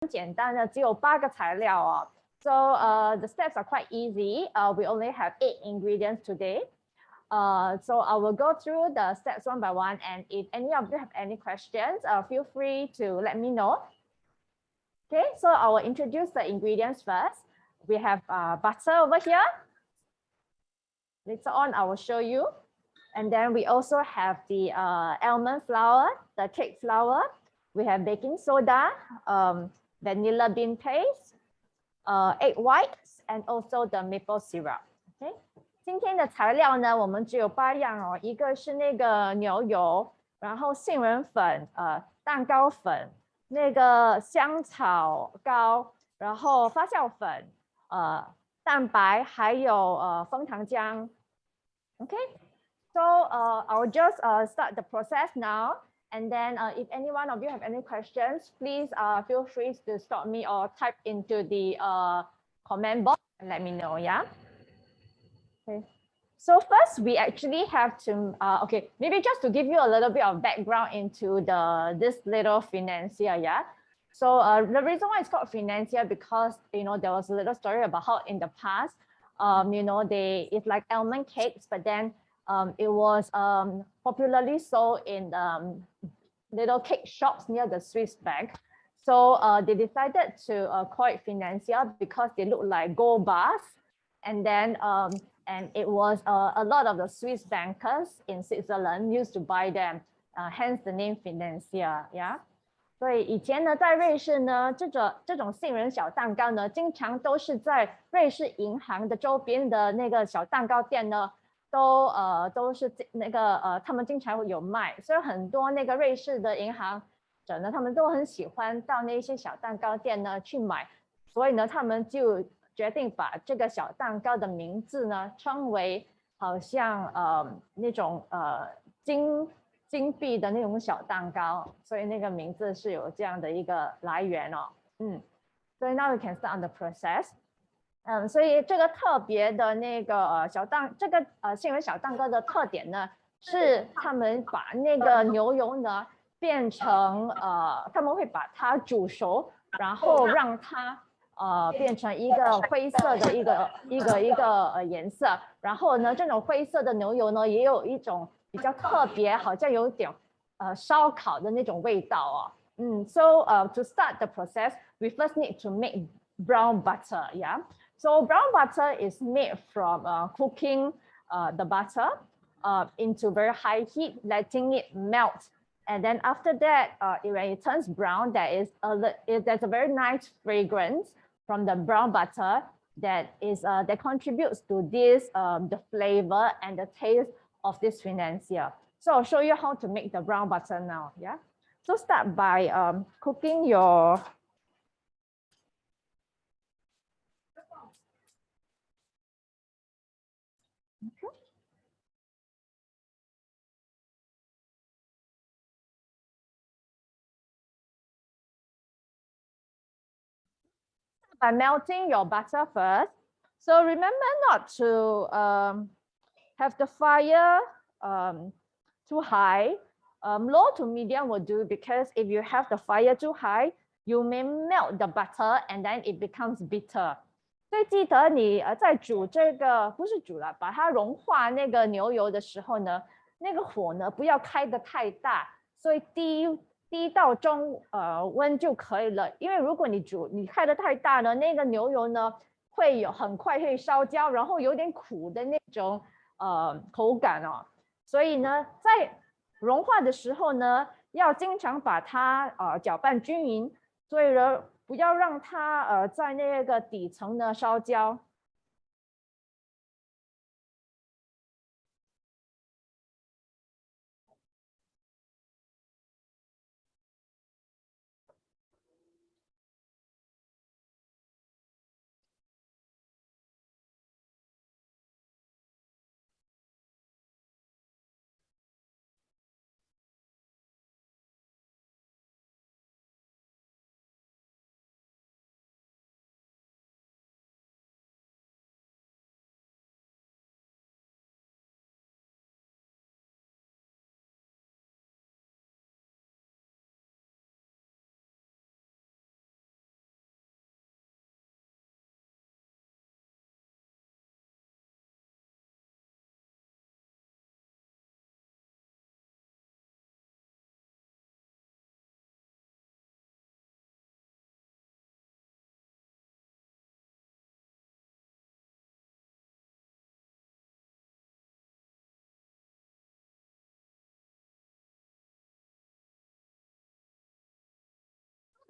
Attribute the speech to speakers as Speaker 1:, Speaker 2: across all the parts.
Speaker 1: 简单的，只有8个材料哦。So the steps are quite easy. We only have 8 ingredients today. So I will go through the steps one by one, and if any of you have any questions, feel free to let me know. Okay, so I will introduce the ingredients first. We have butter over here. Later on, I will show you. And then we also have the almond flour, the cake flour. We have baking soda, vanilla bean paste, egg whites, and also the maple syrup. Okay. 今天的材料呢，我们只有8样哦，一个是那个牛油，然后杏仁粉，蛋糕粉，那个香草膏，然后发酵粉，蛋白，还有枫糖浆。Okay, so I'll just start the process now, and then if any one of you have any questions, please feel free to stop me or type into the comment box and let me know. Yeah. Okay. So first, we actually have to, okay, maybe just to give you a little bit of background into this little financier, yeah. So the reason why it's called financier, because, you know, there was a little story about how in the past, you know, it's like almond cakes, but then it was popularly sold in little cake shops near the Swiss bank. So they decided to call it financier because they look like gold bars. And then and it was a lot of the Swiss bankers in Switzerland used to buy them, hence the name financier. Yeah. 所以以前呢，在瑞士呢，这种杏仁小蛋糕呢，经常都是在瑞士银行的周边的那个小蛋糕店呢，都是那个他们经常会有卖，所以很多那个瑞士的银行者呢，他们都很喜欢到那些小蛋糕店呢去买，所以呢，他们就决定把这个小蛋糕的名字呢称为好像那种金币的那种小蛋糕，所以那个名字是有这样的一个来源哦。所以 now we can start on the process。所以这个特别的那个杏仁小蛋糕的特点呢，是他们把那个牛油呢变成他们会把它煮熟，然后让它变成一个灰色的一个颜色，然后呢，这种灰色的牛油呢，也有一种比较特别，好像有点烧烤的那种味道哦。So to start the process, we first need to make brown butter. Yeah. So brown butter is made from cooking the butter into very high heat, letting it melt. And then after that, when it turns brown, there's a very nice fragrance from the brown butter that contributes to this the flavor and the taste of this financier. So I'll show you how to make the brown butter now. Yeah. So start by cooking your by melting your butter first. So remember not to have the fire too high. Low to medium will do, because if you have the fire too high, you may melt the butter and then it becomes bitter. 所以记得你在煮这个不是煮了，把它融化那个牛油的时候呢，那个火呢不要开得太大，所以低到中温就可以了。因为如果你开得太大呢，那个牛油呢会很快会烧焦，然后有点苦的那种口感哦。所以呢，在融化的时候呢，要经常把它搅拌均匀，所以呢不要让它在那个底层呢烧焦。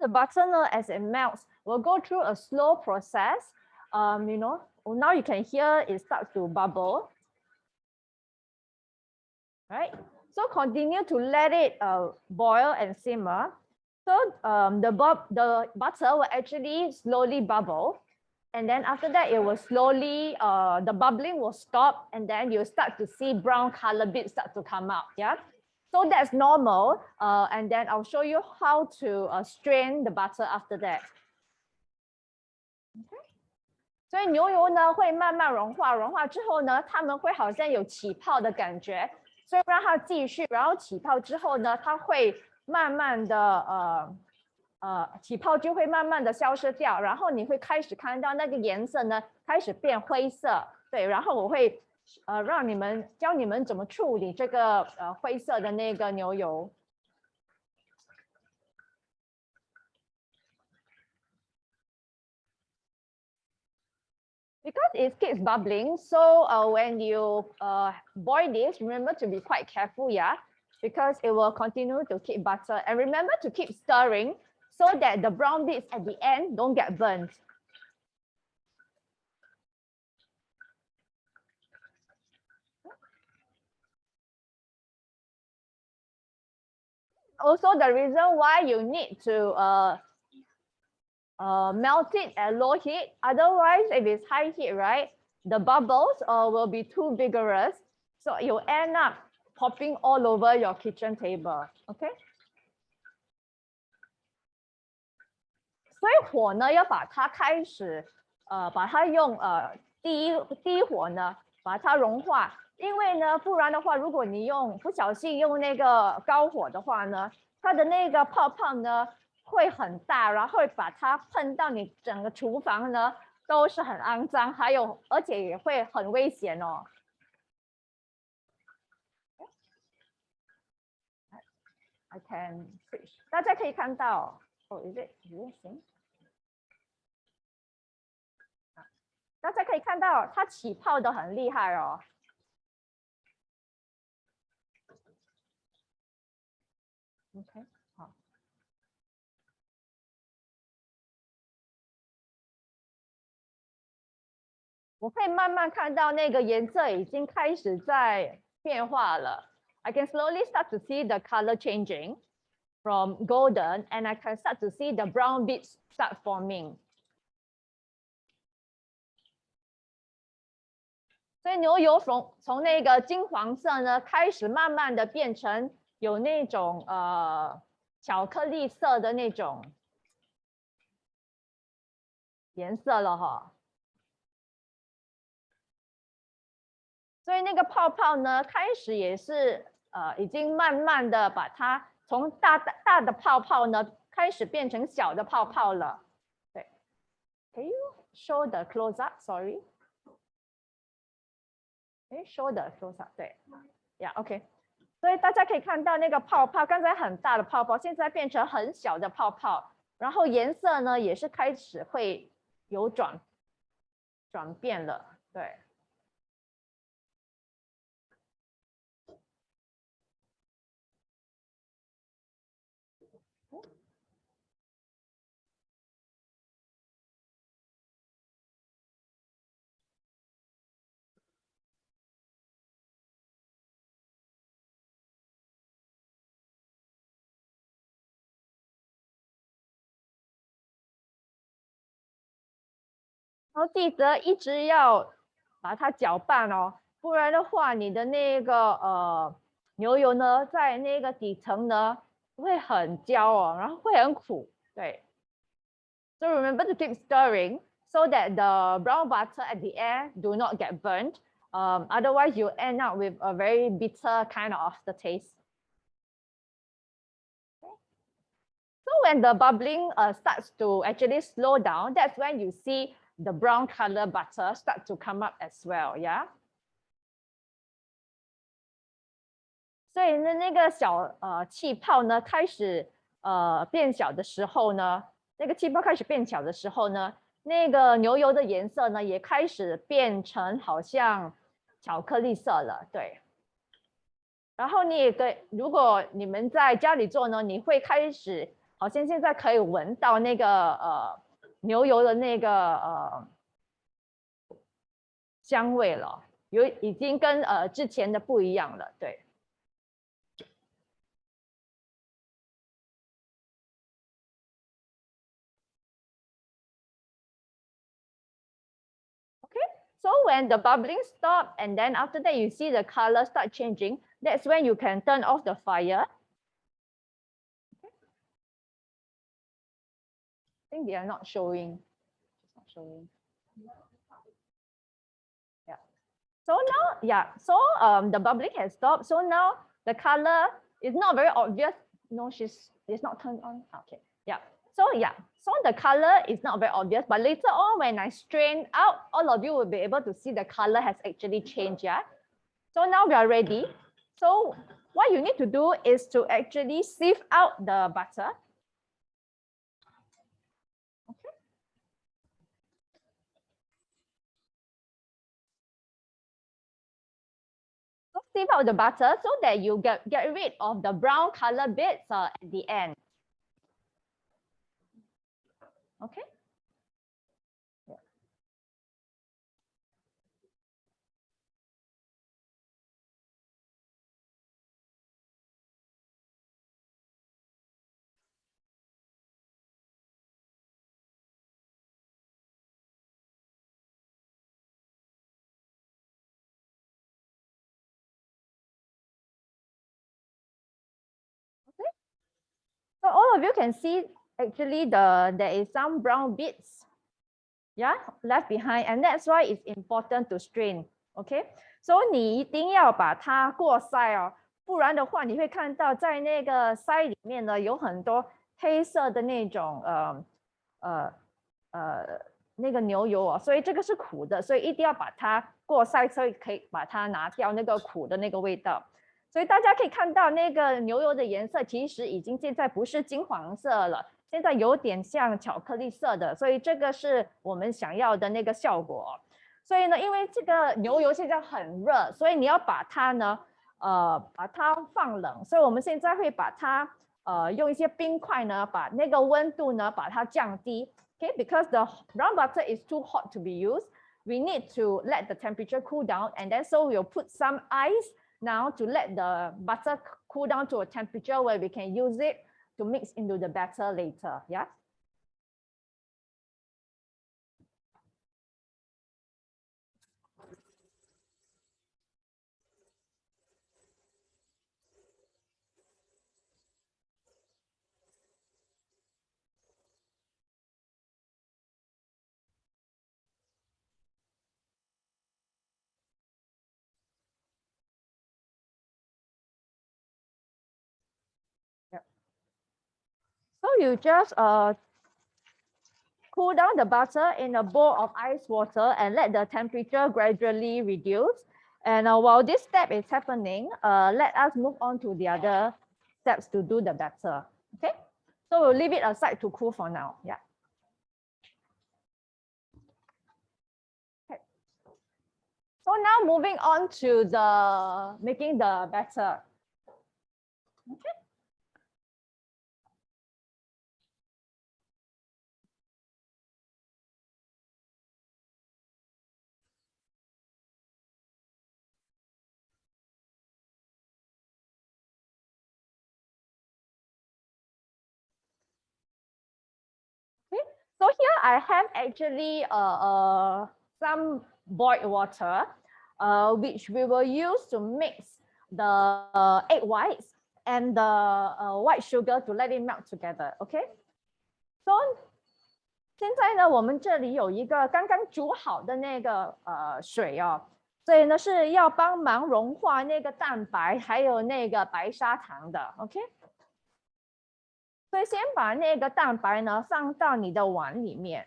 Speaker 1: The butter as it melts will go through a slow process. Now you can hear it start to bubble. Right? So continue to let it boil and simmer. So the butter will actually slowly bubble. And then after that, it will slowly, the bubbling will stop. And then you start to see brown color bits start to come out. Yeah. So that's normal. And then I'll show you how to strain the butter after that. Okay. 所以牛油呢会慢慢融化，融化之后呢，它们会好像有起泡的感觉。所以让它继续，然后起泡之后呢，它会慢慢的起泡就会慢慢的消失掉，然后你会开始看到那个颜色呢开始变灰色，对，然后我会教你们怎么处理这个灰色的那个牛油。Because it keeps bubbling, so when you boil this, remember to be quite careful, yeah, because it will continue to keep butter. And remember to keep stirring so that the brown bits at the end don't get burnt. Also, the reason why you need to melt it at low heat. Otherwise, if it's high heat, right, the bubbles will be too vigorous. So you end up popping all over your kitchen table. Okay. 所以火呢要把它开始把它用第一火呢把它融化，因为呢不然的话，如果你不小心用那个高火的话呢，它的那个泡泡呢会很大，然后把它碰到你整个厨房呢都是很肮脏，而且也会很危险哦。I can switch， 大家可以看到哦 ，is it行？大家可以看到它起泡的很厉害哦。OK。我可以慢慢看到那个颜色已经开始在变化了。I can slowly start to see the color changing from golden, and I can start to see the brown bits start forming. 所以牛油从那个金黄色呢，开始慢慢的变成有那种巧克力色的那种颜色了哈。所以那个泡泡呢，开始也是已经慢慢的把它从大的泡泡呢，开始变成小的泡泡了。对 ，Can you show the close up? Sorry. 哎 ，show the close up. 对 ，Yeah, OK. 所以大家可以看到那个泡泡，刚才很大的泡泡，现在变成很小的泡泡，然后颜色呢也是开始会有转变了，对。然后记得一直要把它搅拌哦，不然的话，你的那个牛油呢，在那个底层呢会很焦哦，然后会很苦。对。So remember to keep stirring so that the brown butter at the end do not get burnt. Otherwise, you end up with a very bitter kind of the taste. So when the bubbling starts to actually slow down, that's when you see the brown color butter start to come up as well, yeah? 所以呢，那个小气泡呢开始变小的时候呢，那个气泡开始变小的时候呢，那个牛油的颜色呢也开始变成好像巧克力色了，对。然后你也可以，如果你们在家里做呢，你会开始好像现在可以闻到那个牛油的那个香味了，已经跟之前的不一样了，对。So when the bubbling stop and then after that you see the color start changing, that's when you can turn off the fire. I think they are not showing. It's not showing. Yeah. So now, yeah. So the bubbling has stopped. So now the color is not very obvious. No, it's not turned on. Okay. Yeah. So yeah. So the color is not very obvious, but later on when I strain out, all of you will be able to see the color has actually changed. Yeah. So now we are ready. So what you need to do is to actually sieve out the butter. Okay. So sieve out the butter so that you get rid of the brown color bits at the end. Okay. So all of you can see actually there is some brown bits, yeah, left behind, and that's why it's important to strain. Okay, so 你一定要把它过筛哦，不然的话你会看到在那个筛里面呢有很多黑色的那种那个牛油哦，所以这个是苦的，所以一定要把它过筛，所以可以把它拿掉那个苦的那个味道。所以大家可以看到那个牛油的颜色其实已经现在不是金黄色了，现在有点像巧克力色的，所以这个是我们想要的那个效果。所以呢，因为这个牛油现在很热，所以你要把它呢，把它放冷，所以我们现在会把它用一些冰块呢，把那个温度呢把它降低。Okay, because the brown butter is too hot to be used, we need to let the temperature cool down, and then so we'll put some ice now to let the butter cool down to a temperature where we can use it to mix into the batter later. Yeah. So you just cool down the butter in a bowl of ice water and let the temperature gradually reduce. And while this step is happening, let us move on to the other steps to do the batter. Okay, so we'll leave it aside to cool for now. Yeah. Okay. So now moving on to the making the batter. Okay. So here I have actually some boiled water, which we will use to mix the egg whites and the white sugar to let it melt together. Okay. So 现在呢，我们这里有一个刚刚煮好的那个水哦，所以呢是要帮忙融化那个蛋白还有那个白砂糖的。OK。所以先把那个蛋白呢放到你的碗里面。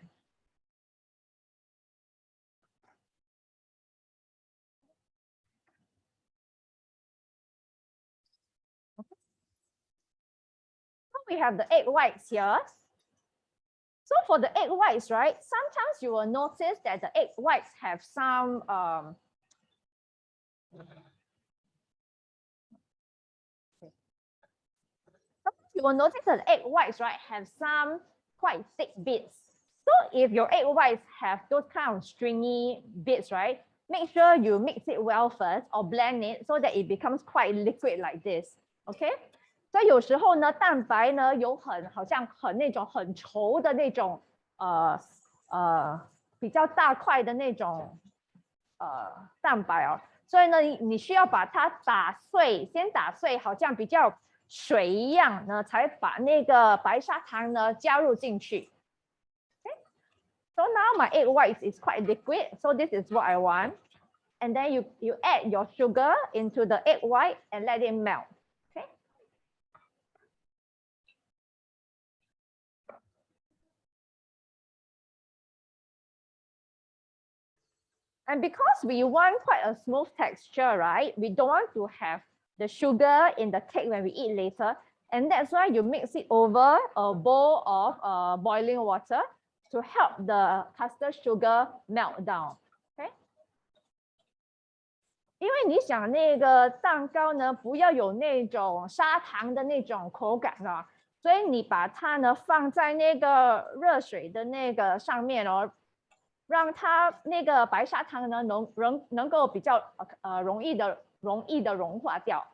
Speaker 1: So we have the egg whites here. So for the egg whites, right? Sometimes you will notice that the egg whites have some you will notice that egg whites, right, have some quite thick bits. So if your egg whites have those kind of stringy bits, right, make sure you mix it well first or blend it so that it becomes quite liquid like this. Okay? 所以有时候呢，蛋白呢有好像很那种很稠的那种比较大块的那种蛋白哦，所以呢你需要把它打碎，先打碎，好像比较水一样呢，才把那个白砂糖呢加入进去。Okay? So now my egg whites is quite liquid, so this is what I want. And then you add your sugar into the egg white and let it melt. Okay. And because we want quite a smooth texture, right? We don't want to have the sugar in the cake when we eat later. And that's why you mix it over a bowl of boiling water to help the custard sugar melt down. Okay? 因为你想那个蛋糕呢，不要有那种砂糖的那种口感啊，所以你把它呢放在那个热水的那个上面哦，让它那个白砂糖呢能够比较容易的融化掉。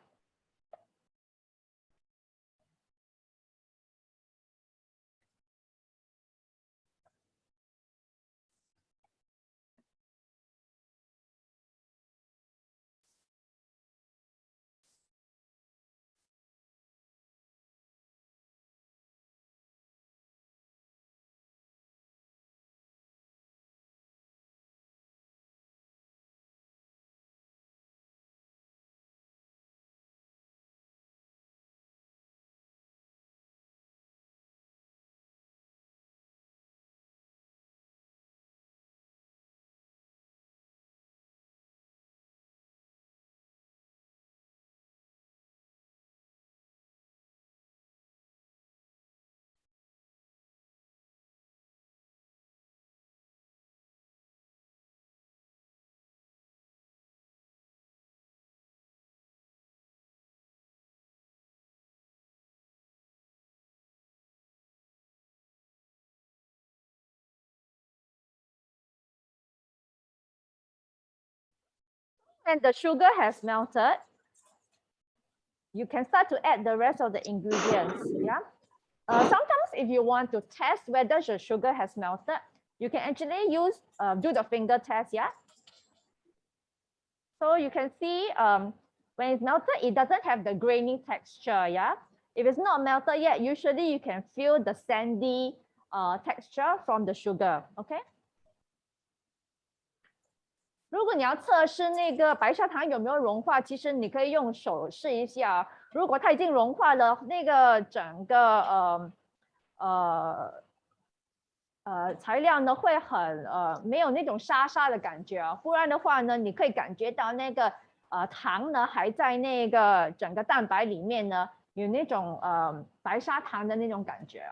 Speaker 1: And the sugar has melted. You can start to add the rest of the ingredients. Yeah. Sometimes if you want to test whether the sugar has melted, you can actually do the finger test. Yeah. So you can see when it's melted, it doesn't have the grainy texture. Yeah. If it's not melted yet, usually you can feel the sandy texture from the sugar. Okay. 如果你要测试那个白砂糖有没有融化，其实你可以用手试一下。如果它已经融化了，那个整个材料呢会很没有那种沙沙的感觉啊。不然的话呢，你可以感觉到那个糖呢还在那个整个蛋白里面呢，有那种白砂糖的那种感觉。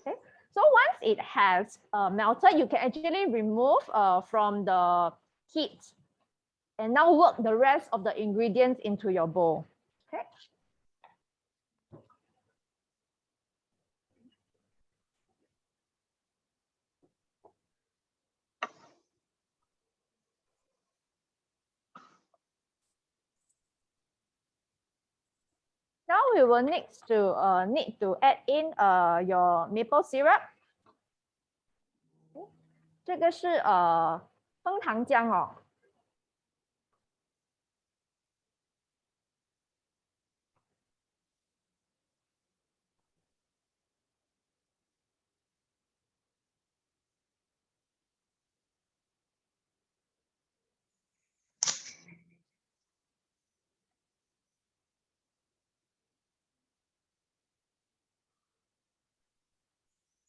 Speaker 1: Okay. So once it has melted, you can actually remove from the heat and now work the rest of the ingredients into your bowl. Okay. Now we will need to add in your maple syrup. 这个是枫糖浆哦。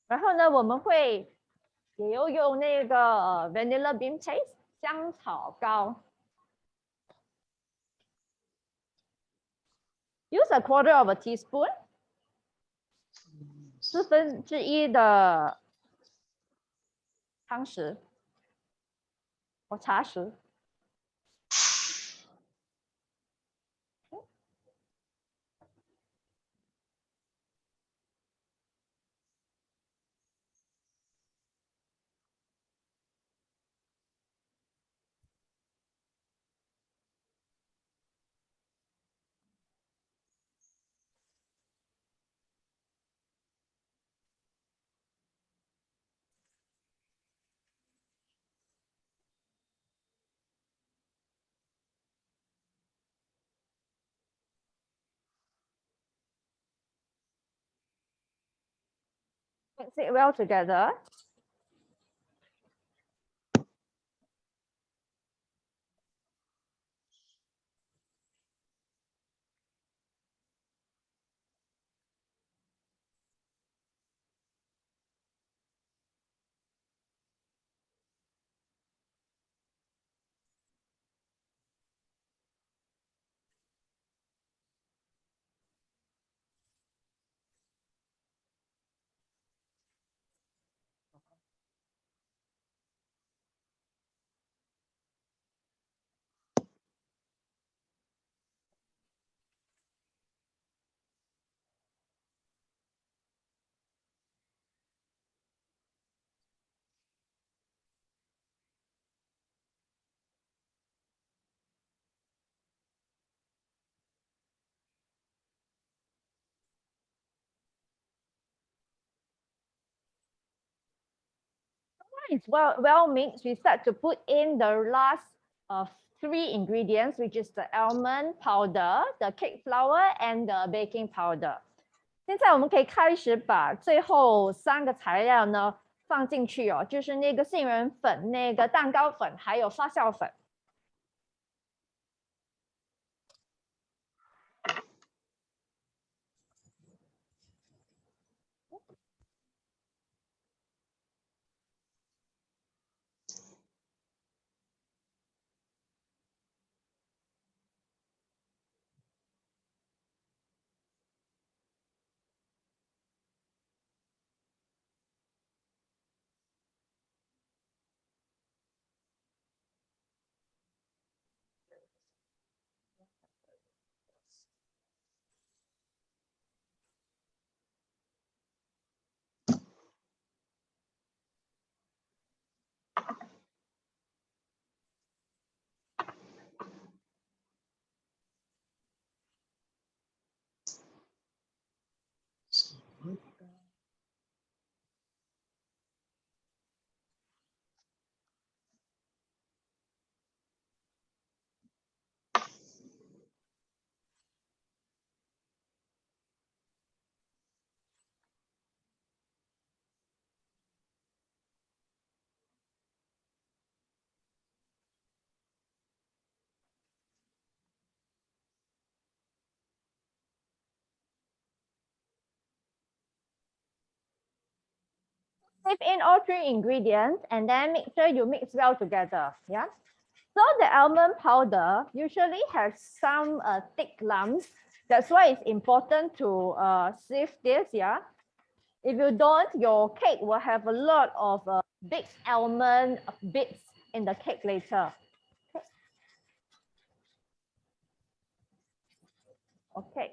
Speaker 1: 然后呢，我们会也有用那个vanilla bean paste 香草膏。Use a quarter of a teaspoon， 1/4的汤匙或茶匙。Mix it well together. It's well mixed. We start to put in the last 3 ingredients, which is the almond powder, the cake flour, and the baking powder. 现在我们可以开始把最后3个材料呢放进去哦，就是那个杏仁粉、那个蛋糕粉，还有发酵粉。Save in all 3 ingredients and then make sure you mix well together. Yeah. So the almond powder usually has some thick lumps. That's why it's important to sieve this. Yeah. If you don't, your cake will have a lot of big almond bits in the cake later. Okay.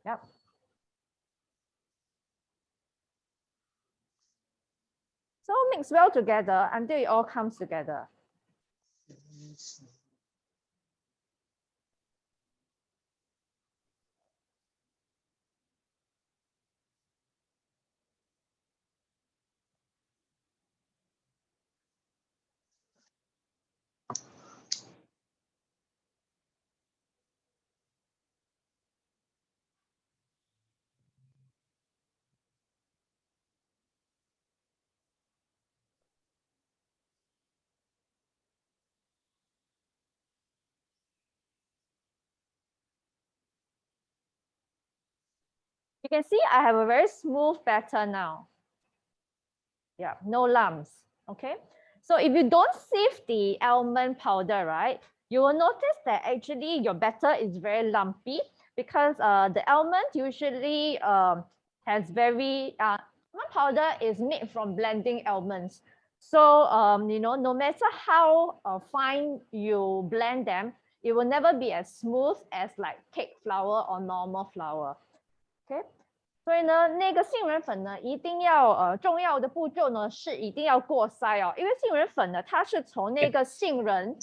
Speaker 1: Yep. So mix well together until it all comes together. You can see I have a very smooth batter now. Yeah, no lumps. Okay. So if you don't sieve the almond powder, right, you will notice that actually your batter is very lumpy because the almond usually has very almond powder is made from blending almonds. So you know, no matter how fine you blend them, it will never be as smooth as like cake flour or normal flour. Okay. 所以呢，那个杏仁粉呢，一定要重要的步骤呢是一定要过筛哦，因为杏仁粉呢，它是从那个杏仁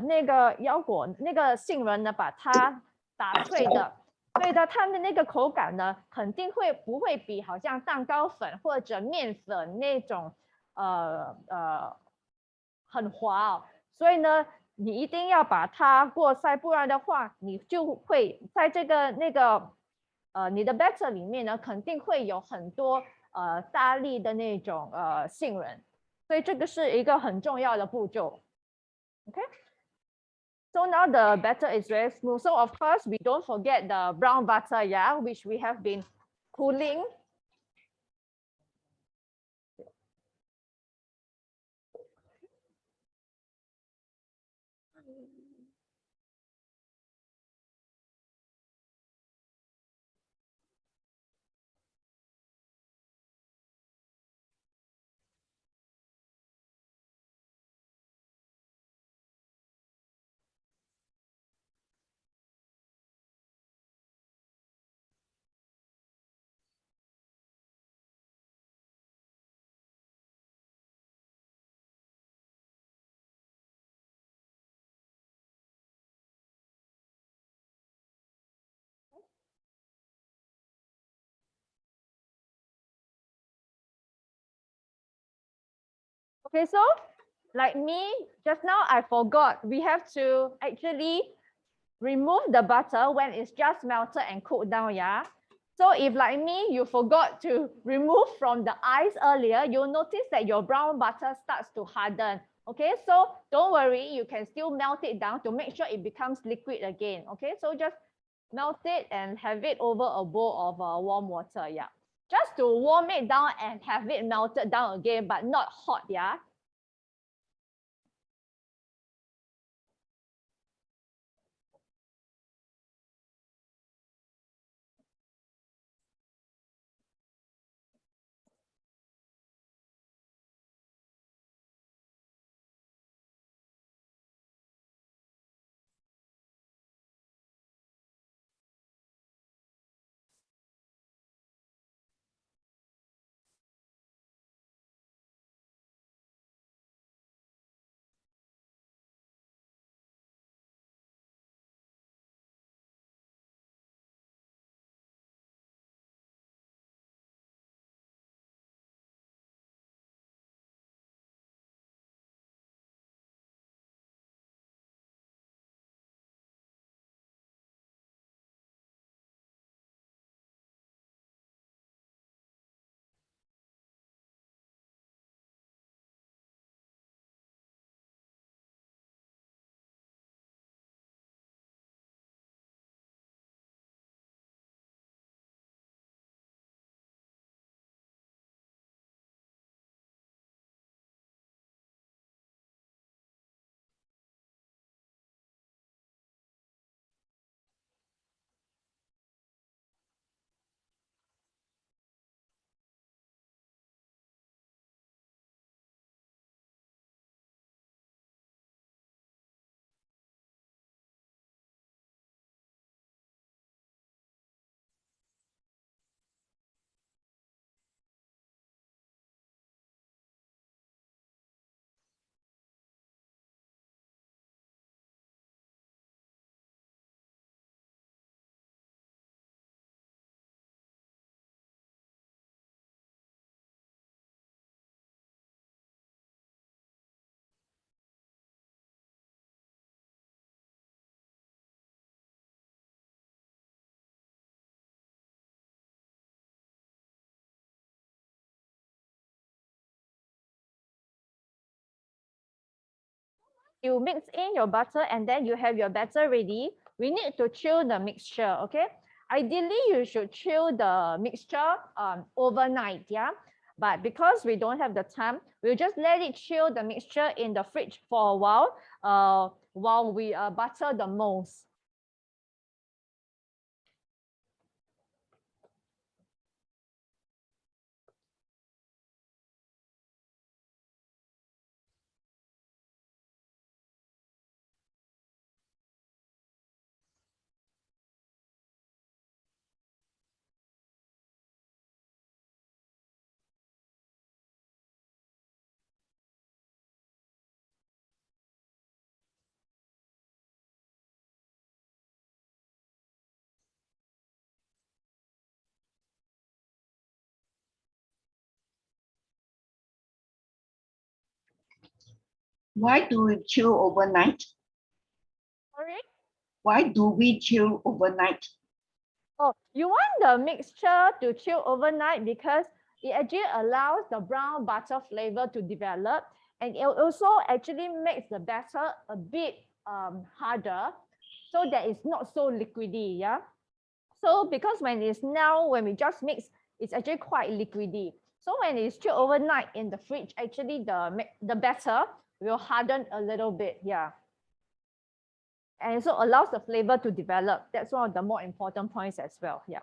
Speaker 1: 那个腰果那个杏仁呢把它打碎的，所以呢，它的那个口感呢肯定不会比好像蛋糕粉或者面粉那种很滑哦，所以呢，你一定要把它过筛，不然的话，你就会在这个你的 batter 里面呢，肯定会有很多大粒的那种杏仁，所以这个是一个很重要的步骤。Okay. So now the batter is very smooth. So of course we don't forget the brown butter, yeah, which we have been cooling. Okay, so like me, just now I forgot we have to actually remove the butter when it's just melted and cooled down, yeah? So if like me, you forgot to remove from the ice earlier, you'll notice that your brown butter starts to harden. Okay, so don't worry, you can still melt it down to make sure it becomes liquid again. Okay, so just melt it and have it over a bowl of warm water, yeah. Just to warm it down and have it melted down again, but not hot, yeah. You mix in your butter and then you have your batter ready. We need to chill the mixture, okay? Ideally, you should chill the mixture overnight, yeah? But because we don't have the time, we'll just let it chill the mixture in the fridge for a while we butter the molds.
Speaker 2: Why do we chill overnight?
Speaker 1: Sorry?
Speaker 2: Why do we chill overnight?
Speaker 1: Oh, you want the mixture to chill overnight because it actually allows the brown butter flavor to develop, and it also actually makes the batter a bit harder, so that it's not so liquidy. Yeah. So because when we just mix, it's actually quite liquidy. So when it's chilled overnight in the fridge, actually the batter will harden a little bit. Yeah. And so allows the flavor to develop. That's one of the more important points as well. Yeah.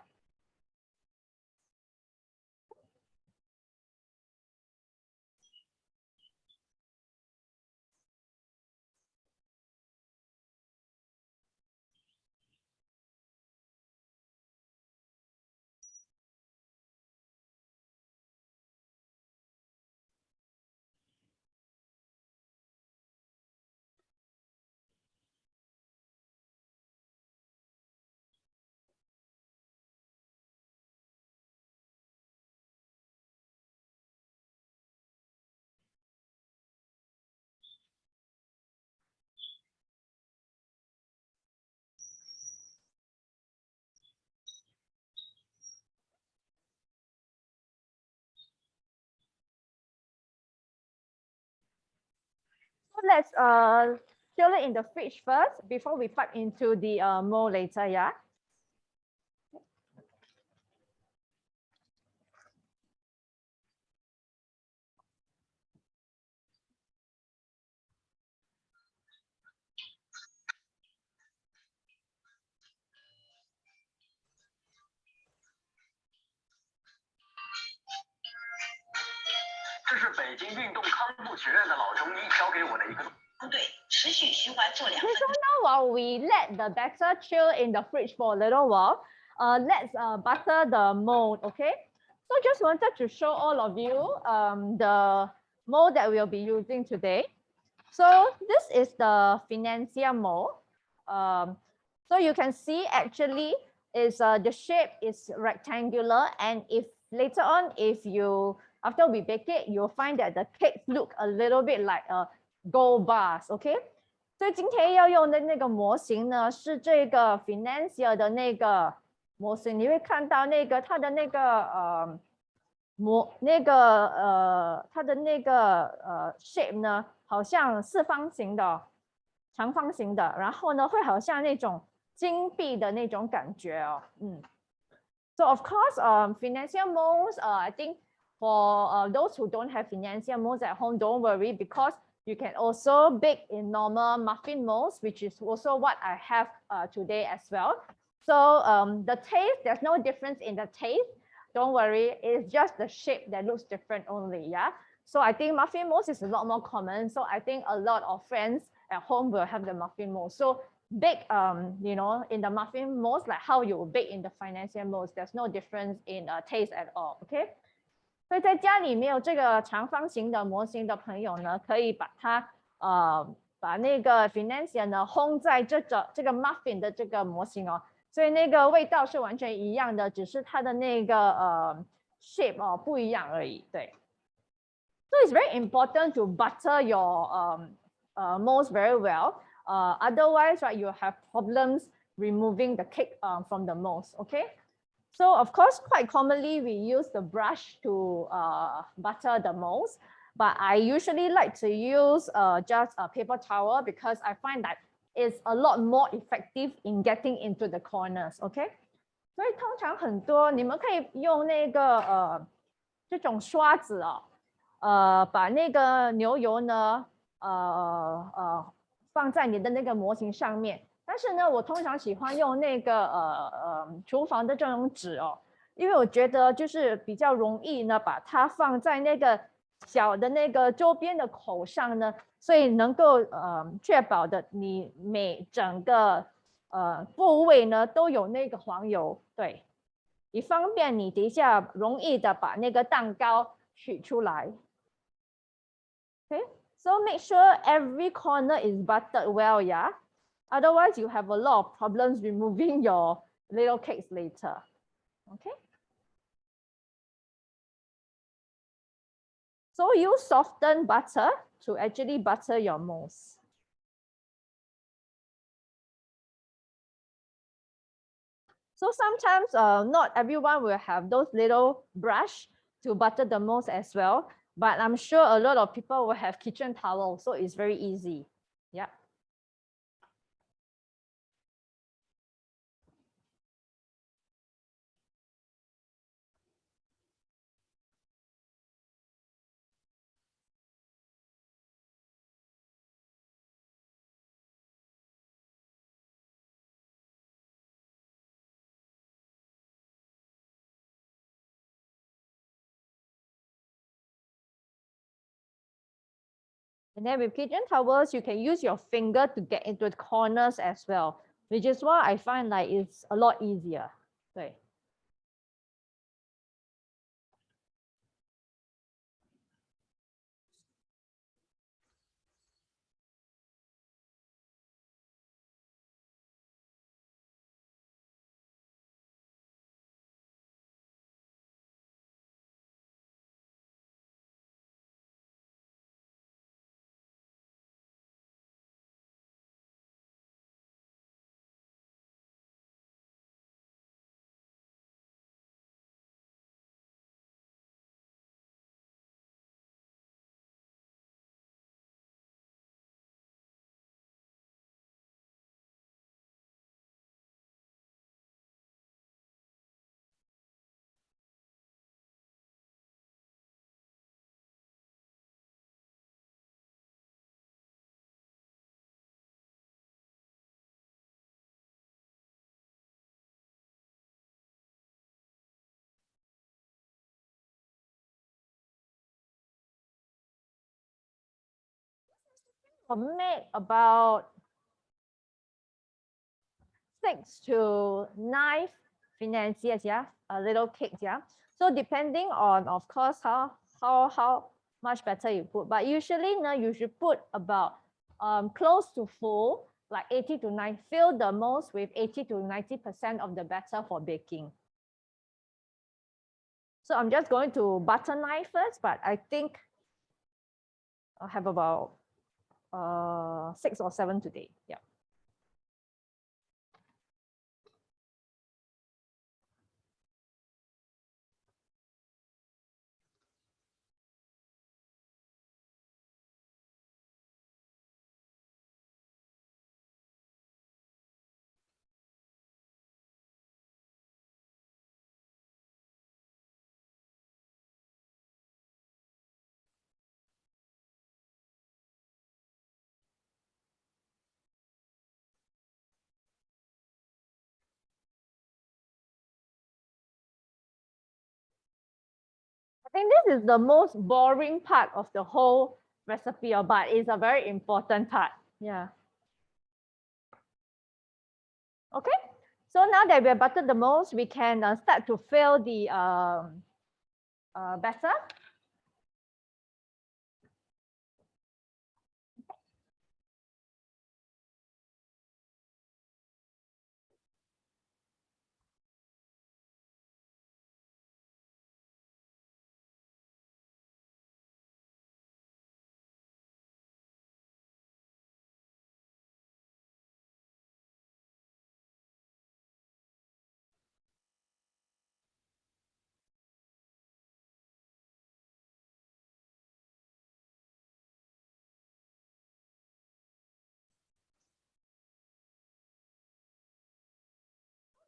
Speaker 1: So let's chill it in the fridge first before we put into the mold later. Yeah.
Speaker 3: 这是北京运动康复学院的老中医教给我的一个。
Speaker 2: 对，持续循环做2分钟。
Speaker 1: So now while we let the batter chill in the fridge for a little while, let's butter the mold. Okay. So just wanted to show all of you the mold that we'll be using today. So this is the Financier mold. So you can see actually is the shape is rectangular, and if later on, after we bake it, you'll find that the cakes look a little bit like gold bars. OK， 所以今天要用的那个模型呢，是这个 Financier 的那个模型，你会看到那个它的那个它的那个shape 呢，好像四方形的、长方形的，然后呢会好像那种金币的那种感觉哦。So of course, Financier molds, I think for those who don't have Financier molds at home, don't worry, because you can also bake in normal muffin molds, which is also what I have today as well. So the taste, there's no difference in the taste. Don't worry, it's just the shape that looks different only. Yeah. So I think muffin molds is a lot more common. So I think a lot of friends at home will have the muffin mold. So bake, in the muffin molds, like how you bake in the Financier molds, there's no difference in taste at all. Okay. 所以在家里没有这个长方形的模型的朋友呢，可以把它把那个 Financier 呢烘在这个 muffin 的这个模型哦，所以那个味道是完全一样的，只是它的那个shape 不一样而已。对。So it's very important to butter your molds very well. Otherwise, right, you have problems removing the cake from the molds. Okay. So of course, quite commonly we use the brush to butter the molds, but I usually like to use just a paper towel because I find that it's a lot more effective in getting into the corners. OK， 所以通常很多你们可以用那个这种刷子哦，把那个牛油呢放在你的那个模型上面。但是呢，我通常喜欢用那个厨房的这种纸哦，因为我觉得就是比较容易呢，把它放在那个小的那个周边的口上呢，所以能够确保的你每整个部位呢都有那个黄油，对，以方便你等一下容易的把那个蛋糕取出来。Okay, so make sure every corner is buttered well, yeah. Otherwise, you have a lot of problems removing your little cakes later. Okay. So use softened butter to actually butter your molds. So sometimes not everyone will have those little brush. to butter the most as well. But I'm sure a lot of people will have kitchen towels, so it's very easy. Yeah. And then with kitchen towels, you can use your finger to get into the corners as well, which is why I find like it's a lot easier. 对。I make about 6 to 9 financiers, yeah, little cakes, yeah. So depending on, of course, how much batter you put, but usually now you should put about close to full, like 80 to 90, fill the most with 80 to 90% of the batter for baking. So I'm just going to butter knife first, but I think I'll have about 6 or 7 today. Yeah. I think this is the most boring part of the whole recipe, but it's a very important part. Yeah. Okay. So now that we have buttered the most, we can start to fill the batter.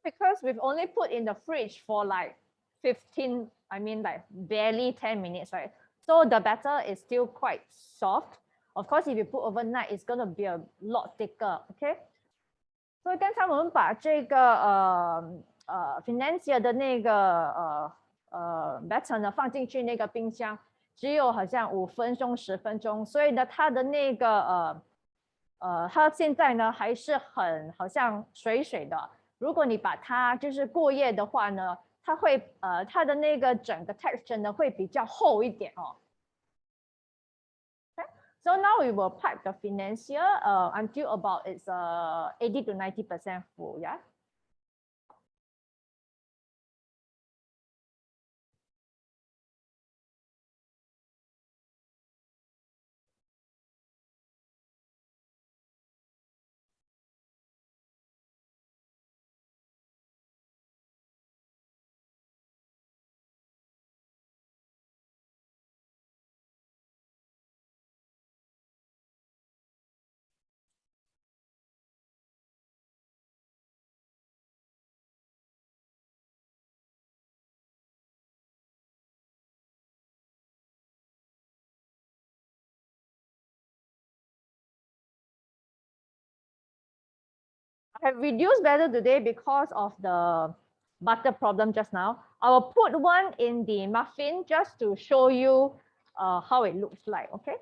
Speaker 1: Because we've only put in the fridge for like 15, I mean like barely 10 minutes, right? So the batter is still quite soft. Of course, if you put overnight, it's going to be a lot thicker, okay? 所以刚才我们把这个Financier 的那个batter 呢放进去那个冰箱，只有好像5分钟、10分钟，所以呢它的那个它现在呢还是很好像水水的。如果你把它就是过夜的话呢，它会它的那个整个 texture 呢会比较厚一点哦。Okay? So now we will pipe the Financier until about it's 80 to 90% full, yeah. have reduced better today because of the butter problem just now. I will put one in the muffin just to show you how it looks like, okay?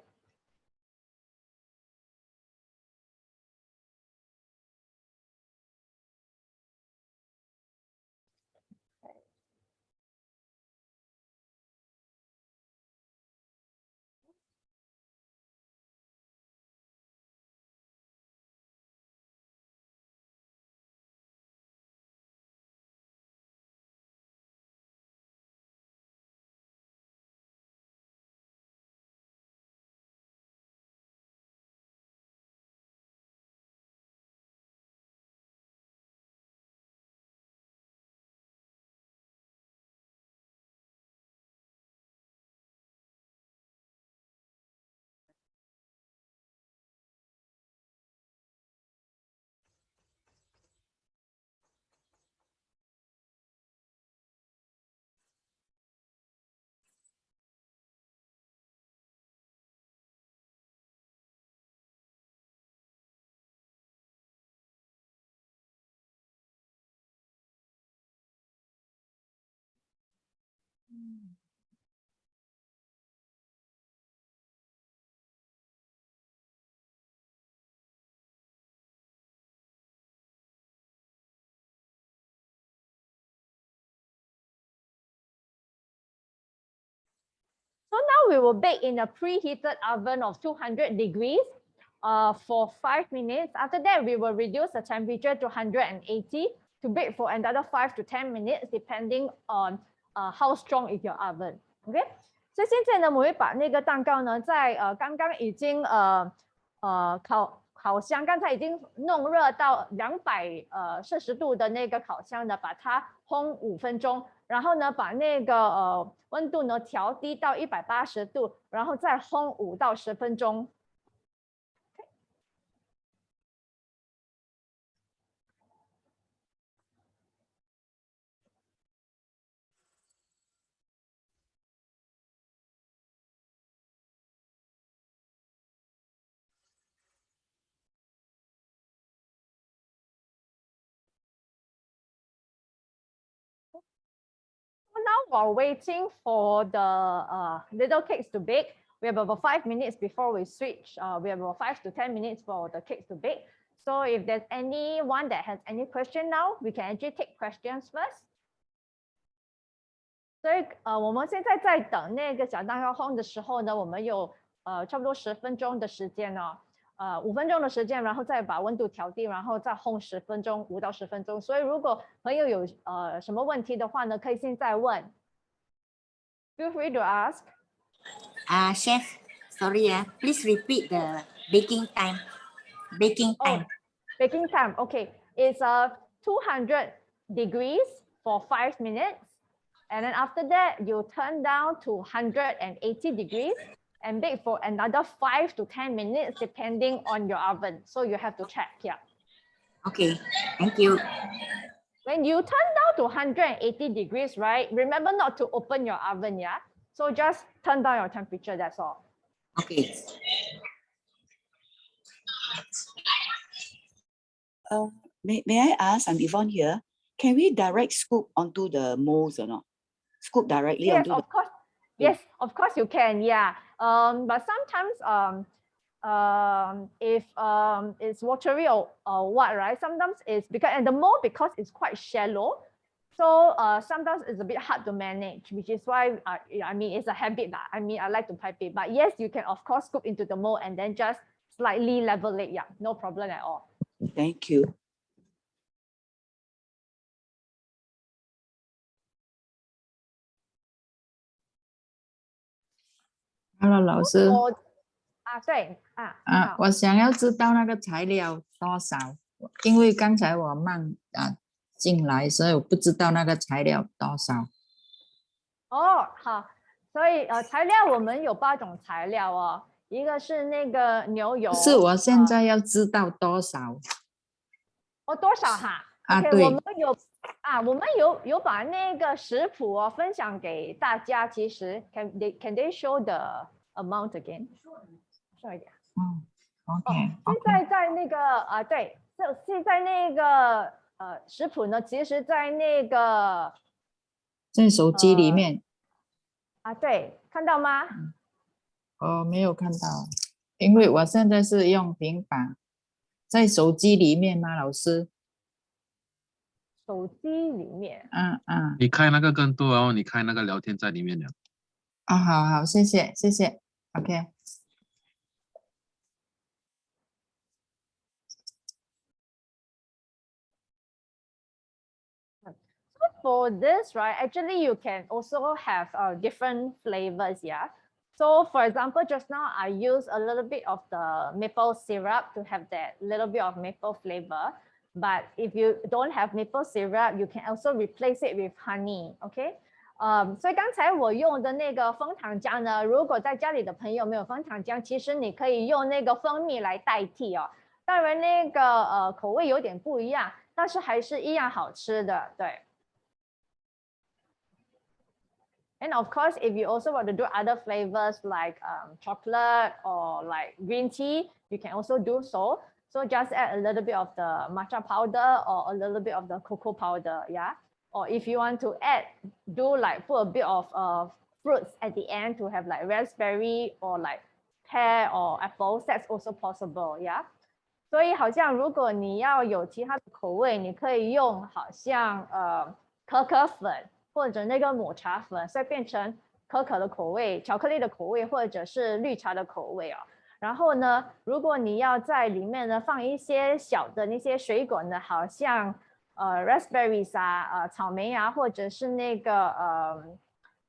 Speaker 1: So now we will bake in a preheated oven of 200 degrees for 5 minutes. After that, we will reduce the temperature to 180 to bake for another 5 to 10 minutes, depending on how strong is your oven. Okay? 所以现在呢，我会把那个蛋糕呢，在刚刚已经烤箱刚才已经弄热到240度的那个烤箱呢，把它烘5分钟，然后呢，把那个温度呢调低到180度，然后再烘5到10分钟。Now while waiting for the little cakes to bake, we have about 5 minutes before we switch. We have about 5 to 10 minutes for the cakes to bake. So if there's anyone that has any question now, we can actually take questions first. 所以我们现在在等那个小蛋糕烘的时候呢，我们有差不多10分钟的时间哦。5分钟的时间，然后再把温度调低，然后再烘10分钟，5到10分钟。所以如果朋友有什么问题的话呢，可以现在问。Feel free to ask.
Speaker 4: Chef, sorry, please repeat the baking time. Baking time.
Speaker 1: Baking time. Okay, it's 200 degrees for 5 minutes, and then after that you turn down to 180 degrees. And bake for another 5 to 10 minutes, depending on your oven. So you have to check here.
Speaker 4: Okay, thank you.
Speaker 1: When you turn down to 180 degrees, right? Remember not to open your oven, yeah? So just turn down your temperature, that's all.
Speaker 4: Okay.
Speaker 5: May I ask, I'm Yvonne here. Can we direct scoop onto the molds or not? Scoop directly
Speaker 1: yes,
Speaker 5: onto
Speaker 1: of course. Yes, of course you can, yeah. But sometimes if it's watery or what, right? Sometimes it's and the mold, because it's quite shallow, so sometimes it's a bit hard to manage, which is why I mean it's a habit that I like to pipe it. But yes, you can of course scoop into the mold and then just slightly level it. Yeah, no problem at all.
Speaker 5: Thank you.
Speaker 6: Hello， 老师。
Speaker 1: 对
Speaker 6: 我想要知道那个材料多少，因为刚才我慢进来，所以我不知道那个材料多少。
Speaker 1: 好，所以材料我们有8种材料哦，一个是那个牛油。
Speaker 6: 是我现在要知道多少。
Speaker 1: 多少哈？
Speaker 6: Okay,
Speaker 1: 对，我们有把那个食谱分享给大家。其实 can they show the amount again？ show一点。
Speaker 6: OK。
Speaker 1: 现在在那个对，现在那个食谱呢，其实在那个
Speaker 6: 在手机里面。
Speaker 1: 对，看到吗？
Speaker 6: 没有看到，因为我现在是用平板，在手机里面吗，老师？
Speaker 1: 手机里面。
Speaker 7: 你开那个更多哦，你开那个聊天在里面的。
Speaker 6: 好好，谢谢谢谢 ，OK。For
Speaker 1: this, right, actually you can also have different flavors, yeah. So for example, just now I used a little bit of the maple syrup to have that little bit of maple flavor. But if you don't have maple syrup, you can also replace it with honey, okay? 所以刚才我用的那个枫糖浆呢，如果在家里的朋友没有枫糖浆，其实你可以用那个蜂蜜来代替哦。当然那个口味有点不一样，但是还是一样好吃的，对。And of course, if you also want to do other flavors like chocolate or like green tea, you can also do so. So just add a little bit of the matcha powder or a little bit of the cocoa powder, yeah. Or if you want to add, put a bit of fruits at the end to have like raspberry or like pear or apple, that's also possible, yeah. 所以好像如果你要有其他的口味，你可以用好像可可粉。或者那个抹茶粉，所以变成可可的口味、巧克力的口味，或者是绿茶的口味哦。然后呢，如果你要在里面呢放一些小的那些水果呢，好像raspberries 啊、草莓啊，或者是那个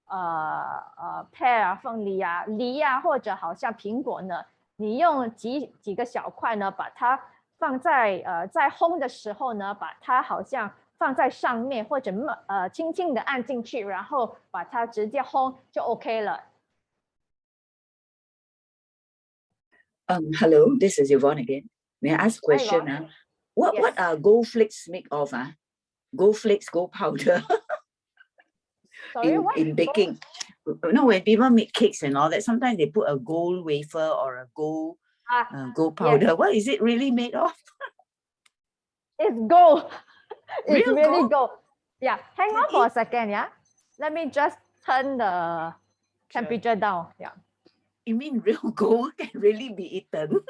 Speaker 1: pear 啊、凤梨啊、梨啊，或者好像苹果呢，你用几个小块呢，把它放在在烘的时候呢，把它好像放在上面，或者轻轻的按进去，然后把它直接烘就 OK 了。
Speaker 5: Hello, this is Yvonne again. May I ask a question?
Speaker 1: Hi,
Speaker 5: What
Speaker 1: Yes.
Speaker 5: are gold flakes made of? Gold flakes, gold powder
Speaker 1: Sorry, what?
Speaker 5: in baking. No, when people make cakes and all that, sometimes they put a gold wafer or a gold powder.
Speaker 1: Yes.
Speaker 5: What is it really made of?
Speaker 1: It's gold. It's
Speaker 5: Real
Speaker 1: really
Speaker 5: gold?
Speaker 1: gold. Yeah, hang on for a second, yeah. Let me just turn the temperature down. Yeah.
Speaker 5: You mean real gold can really be eaten?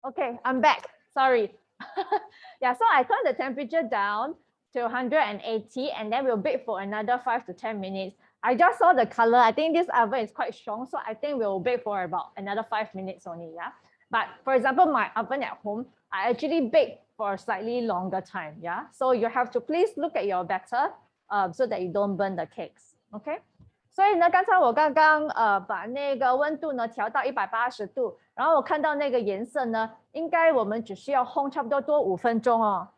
Speaker 1: Okay, I'm back. Sorry. Yeah, so I turned the temperature down to 180 and then we'll bake for another 5 to 10 minutes. I just saw the color. I think this oven is quite strong, so I think we'll bake for about another 5 minutes only, yeah? But for example, my oven at home, I actually bake for a slightly longer time, yeah? So you have to please look at your batter so that you don't burn the cakes, okay? 所以呢，刚才我刚刚把那个温度呢调到180度，然后我看到那个颜色呢，应该我们只需要烘差不多多5分钟哦。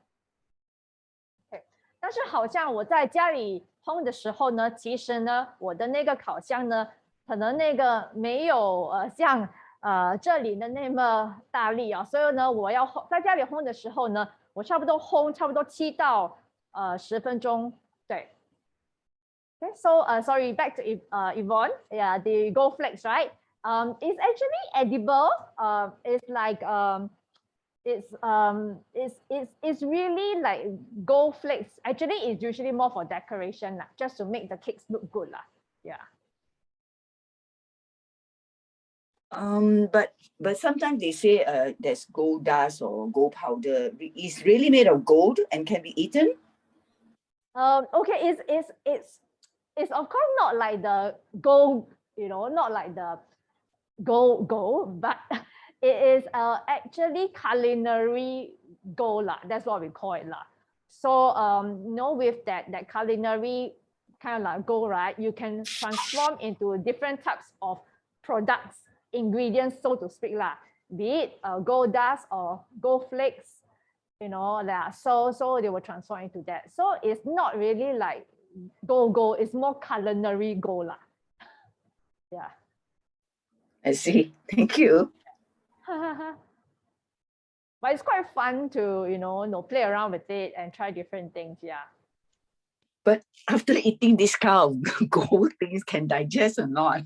Speaker 1: 对，但是好像我在家里烘的时候呢，其实呢，我的那个烤箱呢，可能那个没有像这里的那么大力啊，所以呢，我要在家里烘的时候呢，我差不多烘差不多7到10分钟，对。Okay, so sorry, back to Yvonne. Yeah, the gold flakes, right? It's actually edible. It's like it's really like gold flakes. Actually, it's usually more for decoration, just to make the cakes look good, yeah.
Speaker 5: But sometimes they say there's gold dust or gold powder. It's really made of gold and can be eaten.
Speaker 1: Okay, it's of course not like the gold, not like the gold, but it is actually culinary gold lah. That's what we call it lah. So with that culinary kind of like gold, right? You can transform into different types of products, ingredients, so to speak lah. Be it gold dust or gold flakes, so they will transform into that. So it's not really like gold. It's more culinary gold lah. Yeah.
Speaker 5: I see. Thank you.
Speaker 1: But it's quite fun to, play around with it and try different things. Yeah.
Speaker 5: But after eating this kind of gold things, can digest or not?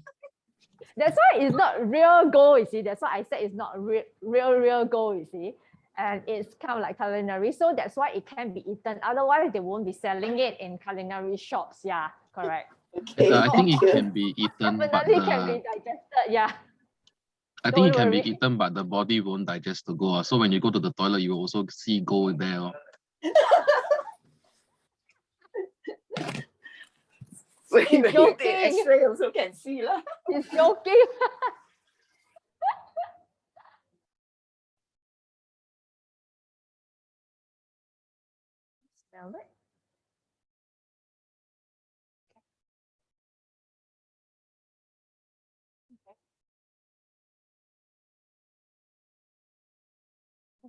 Speaker 1: That's why it's not real gold, you see. That's why I said it's not real gold, you see. And it's kind of like culinary. So that's why it can be eaten. Otherwise, they won't be selling it in culinary shops. Yeah, correct.
Speaker 5: Okay,
Speaker 7: I think it
Speaker 5: thank you.
Speaker 7: can be eaten, but
Speaker 1: Definitely can be digested. Yeah.
Speaker 7: I think it
Speaker 1: Don't
Speaker 7: can be
Speaker 1: worry.
Speaker 7: eaten, but the body won't digest the gold. So when you go to the toilet, you will also see gold there.
Speaker 5: When
Speaker 1: He's
Speaker 5: you
Speaker 1: joking.
Speaker 5: take X-ray also can see lah.
Speaker 1: He's joking. Smell it.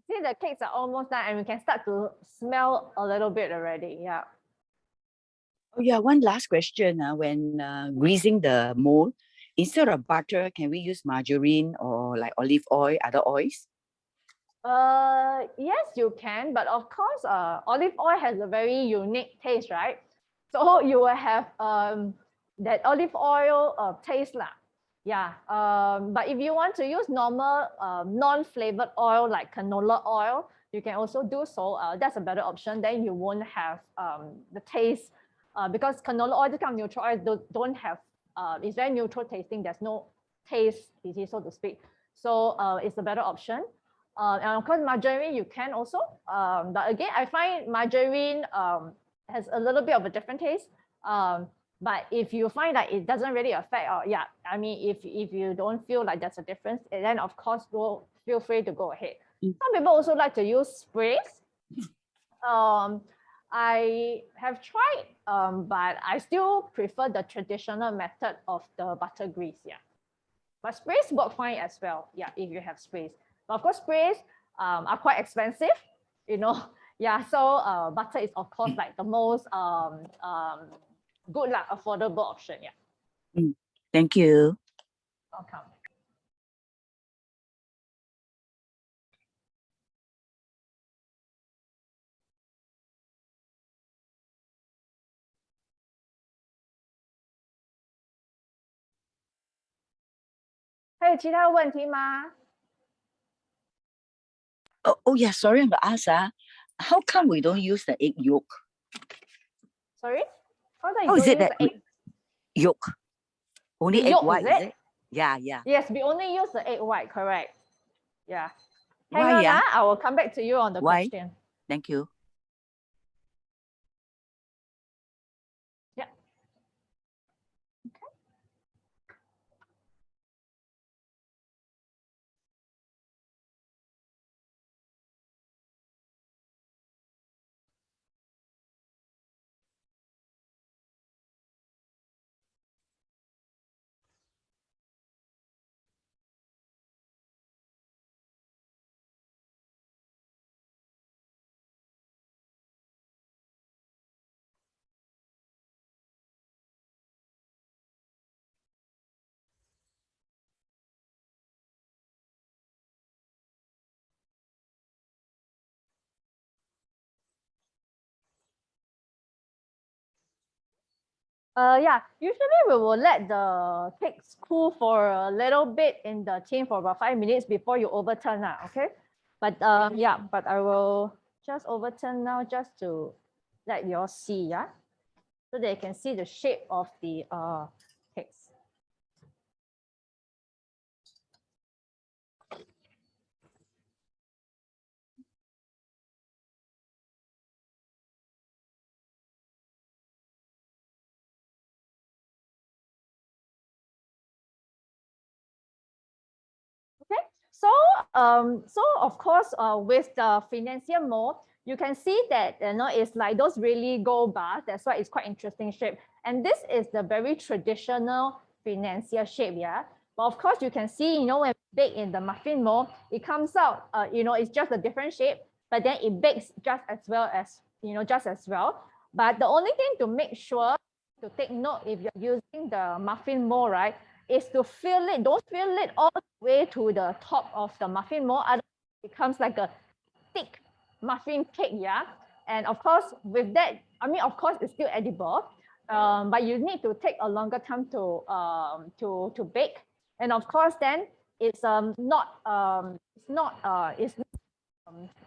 Speaker 1: See, the cakes are almost done and we can start to smell a little bit already. Yeah.
Speaker 5: Oh yeah, one last question. When greasing the mold, instead of butter, can we use margarine or like olive oil, other oils?
Speaker 1: Yes, you can, but of course, olive oil has a very unique taste, right? So you will have that olive oil taste lah. Yeah. But if you want to use normal non-flavored oil like canola oil, you can also do so. That's a better option. Then you won't have the taste because canola oil, this kind of neutral oil don't have. It's very neutral tasting. There's no taste, so to speak. So it's a better option. And of course, margarine you can also. But again, I find margarine has a little bit of a different taste. But if you find that it doesn't really affect, yeah, I mean, if you don't feel like there's a difference, then of course, feel free to go ahead. Some people also like to use sprays. I have tried, but I still prefer the traditional method of the butter grease. Yeah, but sprays work fine as well. Yeah, if you have sprays. But of course, sprays are quite expensive, Yeah, so butter is of course like the most good, affordable option. Yeah.
Speaker 5: Thank you.
Speaker 1: Welcome.还有其他问题吗？
Speaker 5: Oh yeah, sorry, I'm gonna ask. How come we don't use the egg yolk?
Speaker 1: Sorry? How do you
Speaker 5: How is
Speaker 1: don't
Speaker 5: it
Speaker 1: use
Speaker 5: that
Speaker 1: the egg?
Speaker 5: yolk? Only
Speaker 1: The
Speaker 5: egg
Speaker 1: yolk,
Speaker 5: white,
Speaker 1: is
Speaker 5: is
Speaker 1: it?
Speaker 5: it? Yeah, yeah.
Speaker 1: Yes, we only use the egg white, correct. Yeah. Hang
Speaker 5: Why,
Speaker 1: on,
Speaker 5: yeah?
Speaker 1: I will come back to you on the
Speaker 5: Why?
Speaker 1: question.
Speaker 5: Thank you.
Speaker 1: Yeah. Okay. Yeah, usually we will let the cakes cool for a little bit in the tin for about 5 minutes before you overturn, okay? But yeah, but I will just overturn now just to let you all see, yeah? So that you can see the shape of the cakes. Okay, so of course, with the Financier mold, you can see that it's like those really gold bars. That's why it's quite interesting shape. And this is the very traditional Financier shape, yeah. But of course, you can see, when bake in the muffin mold, it comes out, it's just a different shape, but then it bakes just as well as, But the only thing to make sure to take note if you're using the muffin mold, right, is to fill it. Don't fill it all the way to the top of the muffin mold. Otherwise, it becomes like a thick muffin cake, yeah. And of course, with that, I mean, of course, it's still edible, but you need to take a longer time to bake. And of course, then it's not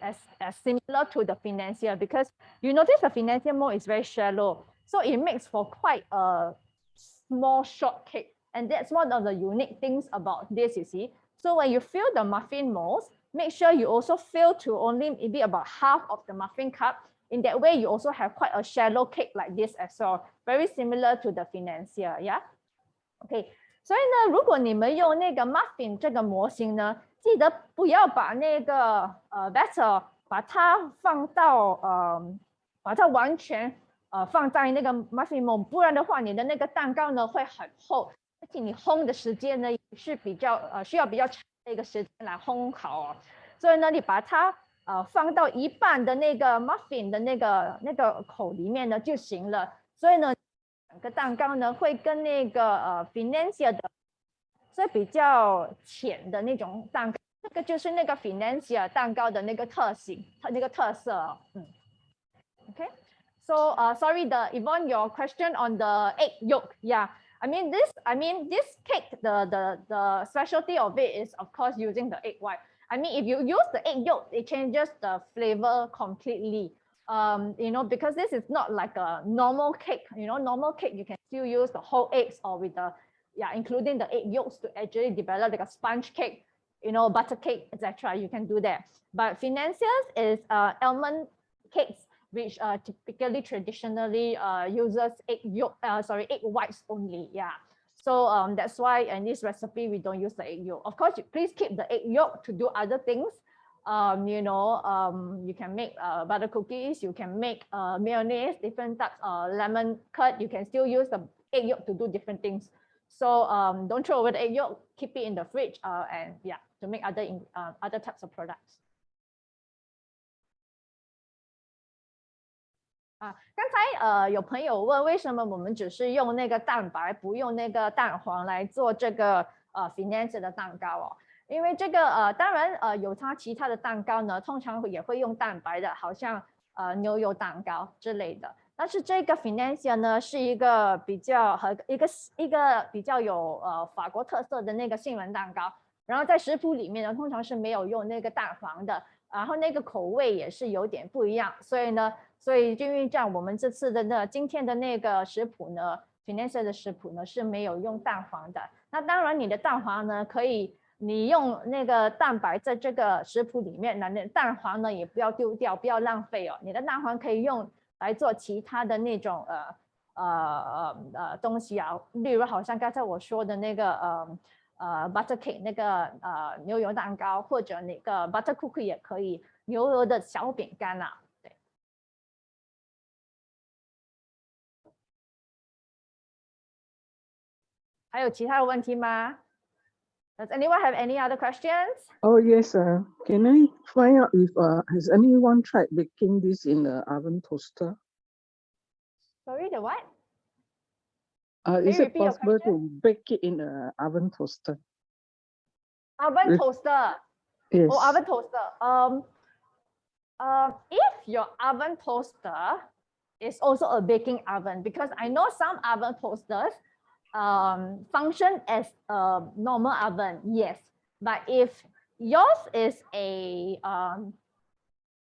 Speaker 1: as similar to the Financier, because you notice the Financier mold is very shallow, so it makes for quite a small short cake, and that's one of the unique things about this, you see. So when you fill the muffin molds, make sure you also fill to only maybe about half of the muffin cup. In that way, you also have quite a shallow cake like this as well, very similar to the Financier, yeah. OK， 所以呢，如果你们用那个 muffin 这个模型呢，记得不要把那个batter 把它放到把它完全放在那个 muffin mold， 不然的话，你的那个蛋糕呢会很厚，而且你烘的时间呢是比较需要比较长的一个时间来烘好哦。所以呢，你把它放到一半的那个 muffin 的那个口里面呢就行了。所以呢，整个蛋糕呢会跟那个Financier 的是比较浅的那种蛋糕，这个就是那个 Financier 蛋糕的那个特性，那个特色哦。Okay. So sorry, Yvonne, your question on the egg yolk. Yeah, I mean this cake, the specialty of it is of course using the egg white. I mean, if you use the egg yolk, it changes the flavor completely. You know, because this is not like a normal cake. You know, normal cake you can still use the whole eggs or with the including the egg yolks to actually develop like a sponge cake, you know, butter cake, etc. You can do that. But Financier's is almond cakes, which typically traditionally uses egg whites only. Yeah. So that's why in this recipe we don't use the egg yolk. Of course, please keep the egg yolk to do other things. You know, you can make butter cookies, you can make mayonnaise, different types of lemon curd. You can still use the egg yolk to do different things. So don't throw away the egg yolk, keep it in the fridge and yeah, to make other types of products. 刚才有朋友问为什么我们只是用那个蛋白，不用那个蛋黄来做这个Financier 的蛋糕哦。因为这个当然有它其他的蛋糕呢，通常也会用蛋白的，好像牛油蛋糕之类的。但是这个 Financier 呢是一个比较比较有法国特色的那个杏仁蛋糕，然后在食谱里面呢通常是没有用那个蛋黄的，然后那个口味也是有点不一样，所以就因为这样，我们这次的今天的那个食谱呢 ，Financier 的食谱呢是没有用蛋黄的。那当然你的蛋黄呢可以。你用那个蛋白在这个食谱里面，那蛋黄呢也不要丢掉，不要浪费哦。你的蛋黄可以用来做其他的那种东西啊，例如好像刚才我说的那个butter cake 那个牛油蛋糕，或者那个 butter cookie 也可以，牛油的小饼干啊。对。还有其他的问题吗？ Does anyone have any other questions?
Speaker 8: Oh yes, can I find out if has anyone tried baking this in the oven toaster?
Speaker 1: Sorry, the what?
Speaker 8: Is it possible to bake it in the oven toaster?
Speaker 1: Oven toaster.
Speaker 8: Yes.
Speaker 1: Oh, oven toaster. If your oven toaster is also a baking oven, because I know some oven toasters function as a normal oven, yes. But if yours is a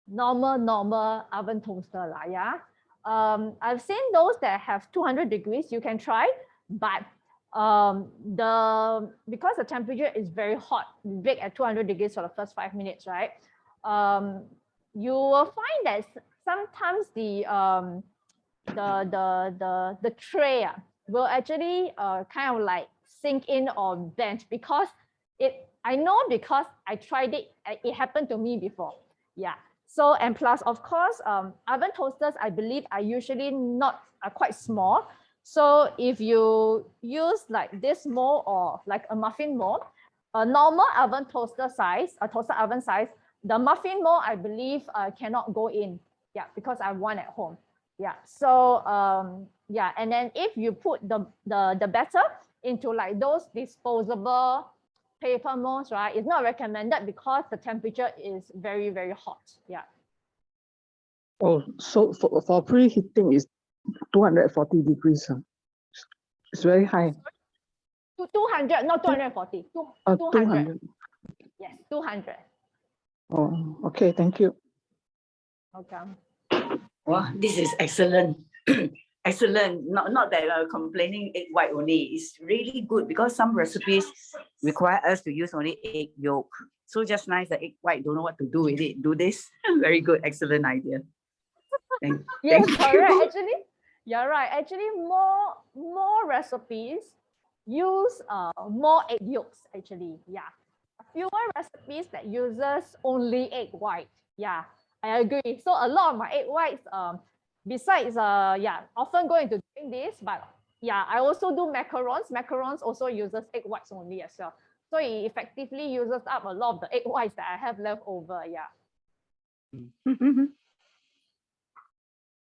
Speaker 1: normal oven toaster, yeah. I've seen those that have 200 degrees. You can try, but because the temperature is very hot, you bake at 200 degrees for the first 5 minutes, right? You will find that sometimes the tray will actually kind of like sink in or bend because I know because I tried it, it happened to me before. Yeah. So, and plus, of course, oven toasters, I believe, are usually quite small. So if you use like this mold or like a muffin mold, a normal oven toaster size, a toaster oven size, the muffin mold, I believe, cannot go in. Yeah, because I have one at home. Yeah, so yeah, and then if you put the batter into like those disposable paper molds, right, it's not recommended because the temperature is very, very hot. Yeah.
Speaker 8: Oh, so for preheating is 240 degrees. Huh? It's very high.
Speaker 1: 200, not 240. 200.
Speaker 8: 200.
Speaker 1: Yes, 200.
Speaker 8: Oh, okay. Thank you.
Speaker 1: Okay.
Speaker 5: Wow, this is excellent. Excellent. Not that complaining egg white only. It's really good because some recipes require us to use only egg yolk. So just nice the egg white, don't know what to do with it. Do this. Very good. Excellent idea.
Speaker 1: Yes,
Speaker 5: thank
Speaker 1: correct.
Speaker 5: you.
Speaker 1: Actually, you're right. Actually, more recipes use more egg yolks. Actually, yeah. Fewer recipes that uses only egg white. Yeah, I agree. So a lot of my egg whites, besides yeah, often go into doing this, but yeah, I also do macarons. Macarons also uses egg whites only as well. So it effectively uses up a lot of the egg whites that I have left over. Yeah.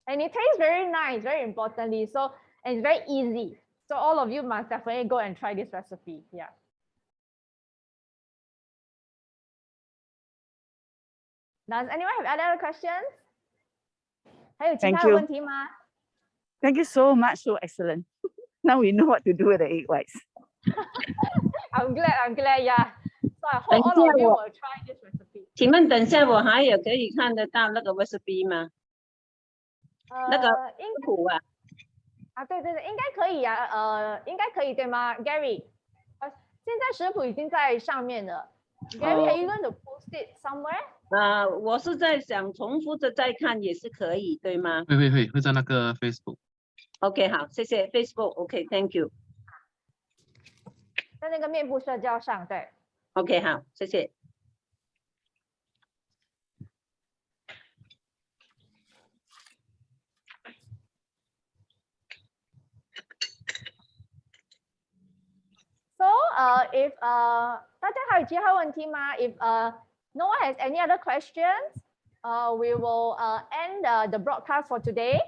Speaker 1: And it tastes very nice, very importantly. So, and it's very easy. So all of you must definitely go and try this recipe. Yeah. Does anyone have other questions? 还有其他的问题吗？
Speaker 5: Thank you so much. So excellent. Now we know what to do with the egg whites.
Speaker 1: I'm glad. Yeah. So I hope all of you will try this recipe.
Speaker 9: 请问等下我还有可以看得到那个 recipe 吗？那个食谱啊？
Speaker 1: 对，应该可以啊，应该可以对吗 ，Gary？现在食谱已经在上面了。Gary, are you going to post it somewhere?
Speaker 9: 我是在想重复着再看也是可以，对吗？
Speaker 7: 会在那个 Facebook。OK，
Speaker 9: 好，谢谢 Facebook。OK，Thank you。
Speaker 1: 在那个面部社交上，对。
Speaker 9: OK， 好，谢谢。
Speaker 1: So, if 大家还有其他问题吗 ？If no one has any other questions, we will end the broadcast for today.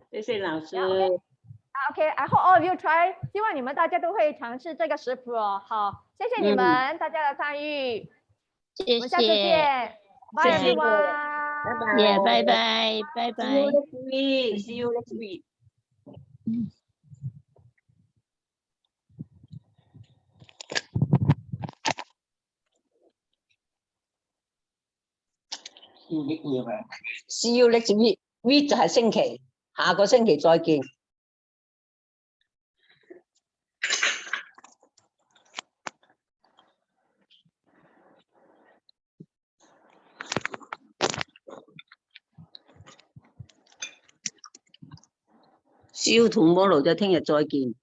Speaker 9: 谢谢老师。
Speaker 1: OK, I hope all of you try. 希望你们大家都会尝试这个食谱哦。好，谢谢你们大家的参与，我们下次见。Bye everyone.
Speaker 9: 拜拜。See you next week. See you next week. Week 就係星期，下個星期再見。See you tomorrow，就聽日再見。